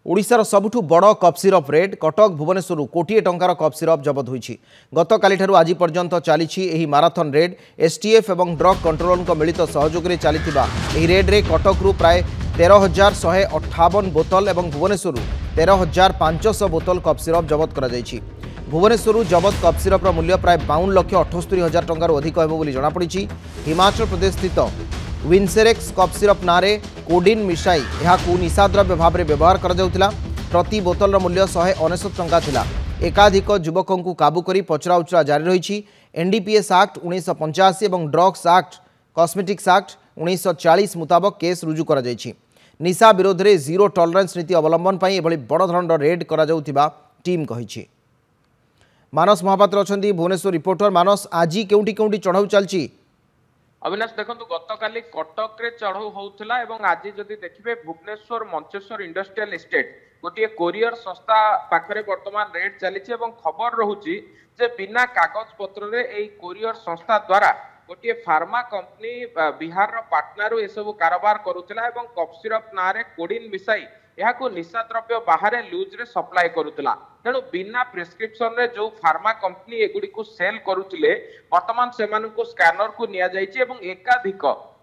ओडिशार सबुठु बड़ cough syrup raid Cuttack Bhubaneswar कोटिए टंकार कफ सिरप जबत होईछि। गतकाली ठारू आज पर्यंत चली माराथन रेड एसटीएफ और ड्रग कंट्रोलर मिलित सहयोग में चलीथिबा एही रेड रे कटक रु प्राय 13,158 बोतल और भुवनेश्वर 13,500 बोतल कफ सिरप जबत करा जायछि। भुवनेश्वर जबत कफ सिरपर मूल्य प्राय 52,78,000 टंकार अधिक होबो बोली जणापड़ी। हिमाचल प्रदेश स्थित विनसेरेक्स कफ सिरप नारे कोडिन मिसाई यहाकू निशाद्रव्य भाव में व्यवहार करा जाउथिला। प्रति बोतल मूल्य 169 टंका थिला। एकाधिक युवकों को काबू करी पचराउचरा जारी रही। एनडीपीएस एक्ट 1985 और ड्रग्स एक्ट कॉस्मेटिक्स एक्ट 1940 मुताबक केस रुजु करा जायछि। निशा विरोध में जीरो टॉलरेंस नीति अवलंबन पर एभली बड़ धरणर रेड करा जाउथिबा टीम कहिछि। मानस महापात्र अछंती भुवनेश्वर रिपोर्टर। मानस आज केउंटी केउंटी चढ़ाऊ चलछि? अविनाश देखो गतकाली कटक रे चढ़ऊ होउथिला एवं आज जदि देखिबे भुवनेश्वर मंचेश्वर इंडस्ट्रियल एस्टेट गोटे कोरियर संस्था पाखरे वर्तमान रेड चली एवं खबर रहुची जे बिना कागज पत्र रे एई कोरियर संस्था द्वारा गोटे फार्मा कंपनी बिहार रो पाटना रो एसबु कारोबार करुथिला एवं कफ सिरप नारे कोडिन मिसाई यहाकू निशा द्रव्य बाहर लूज रे सप्लाई करुथिला। तेणु बिना प्रेस्क्रिप्शन रे जो फार्मा कंपनी एगुडी को सेल करुथिले वर्तमान सेमानकू स्कैनर को निया जायछि एवं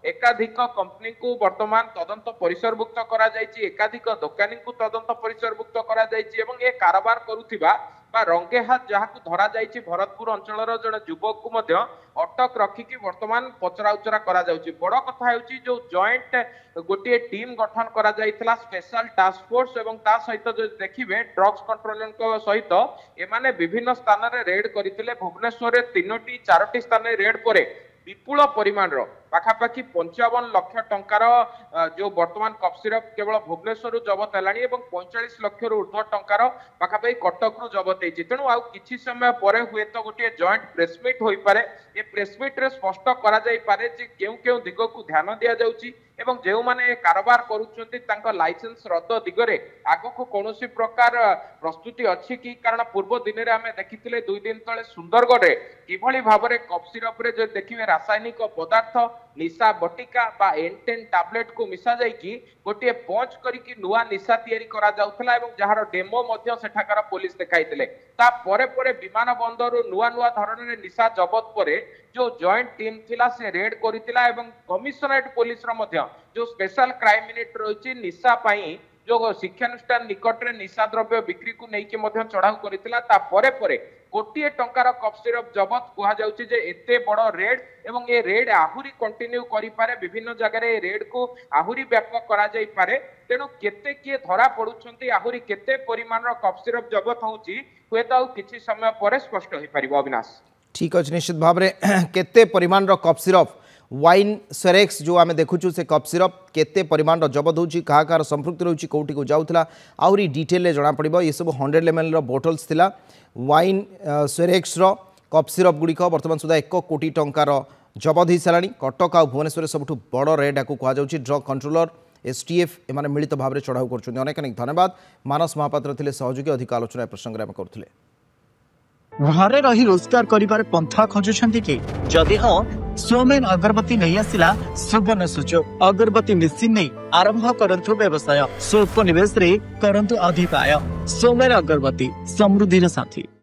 एकाधिक कंपनी को वर्तमान तदंत परिसरभुक्त करा जायछि। एकाधिक दोकानी को तदंत परिसरभुक्त करा जायछि एवं ए कारोबार करुथिबा बा रंगे हाथ जहाकू धरा जायछि भरतपुर अंचलर जने युवक को मध्य अटक रखिकी वर्तमान पचराउचरा करा जाउछि। बड़ कथा हेउछि जो जॉइंट गोटे टीम गठन करा जायतिला स्पेशल टास्क फोर्स एवं ता सहित जो देखिबे ड्रग्स कंट्रोलर सहित एमाने विभिन्न स्थान रे रेड करथिले। भुवनेश्वर रे 3टी 4टी स्थान रे रेड परे विपुल परिमाण पाखापाखि 55 लाख टंकार जो वर्तमान कफ सिरप केवल भुवनेश्वर जबत है 45 लाख ऊर्ध्व टंकार पाखापाखि कटक रु जबत होती। तेणु आउ किछि समय पर हुए तो गोटे जॉइंट प्रेसमिट हो पारे। ये प्रेसमिट रे स्पष्ट करा जाई पारे जे केउ केउ दिग को ध्यान दिया जाउची एवं जो माने कारोबार करुछंती तांका लाइसेंस रद्द दिगरे आगो को कोनोसी प्रकार प्रस्तुति अछि कि कारण पूर्व दिन रे हमें देखिथिले 2 दिन तळे सुंदरगढ़ रे किभली भाबरे कफ सिरप रे जो देखिबे रासायनिक पदार्थ निशा बटिका बा एन10 टैबलेट को मिसा जाई कि गोटे पंच करिकि नुआ निशा तयारी करा जाउथला एवं जहार डेमो मध्य सेठाकार पुलिस देखाइतिले। ता परे परे विमान बंदर नुआ धरण रे निशा जबत परे जो जॉइंट टीम थिला से रेड करितिला एवं कमिशनरेट पुलिस रो मध्य जो स्पेशल क्राइम यूनिट रही निशा पाई जो शिक्षानुष्ठान निकट में निशा द्रव्य बिक्री को लेकिन चढ़ाऊ करथिला। ता परे परे कोटिए टंकार कफ सिरप जबत कहा जाउछि जे एते बड़ रेड एवं ये रेड आहुरी कंटिन्यू करि पारे विभिन्न जगह रे रेड को आहुरी व्यापक करा जाई पारे। तेणु केते किए धरा पडुछंती आहुरी केते परिमाण रो कफ सिरप जबत होउछि हुए तो किछि समय पर स्पष्ट होई परिबो। अविनाश ठीक अछि, निश्चित भाव में केते परिमाण रो कफ सिरप वाइन सेरेक्स जो आम देखुचु से कफ सिरप केते परिमाण जबत होउछि कहा कार संपृक्त रहुछि कोठी को जाउथला आउरी डिटेल रे जणा पड़िबो। ये सब 100 ml रो बोटल्स थिला वाइन सेरेक्स रो कफ सिरप गुड़िक वर्तमान सुधा 1 कोटी टंकार जबत हो साराणी। कटक आ भुवनेश्वर सबुठु बड़ रेड या कह जाउछि। ड्रग कंट्रोलर एसटीएफ एमाने मिलित भाव में चढ़ाऊ करछन्ति। अनेक अनेक धन्यवाद। मानस महापात्र थिले सहयोगी। अधिक आलोचना प्रसंग रे हम करथिले। घरे रही रोजगार करिबार पंथा खोजुछन्ति कि जदि हाँ सोमेन अगरबत्ती नहीं आसिला सुवर्ण सुजोग। अगरबत्ती मेसिन नहीं आरंभ करंतु व्यवसाय स्वल्प निवेश रे करंतु अधिक आय। सोमेन अगरबत्ती समृद्धिर साथी।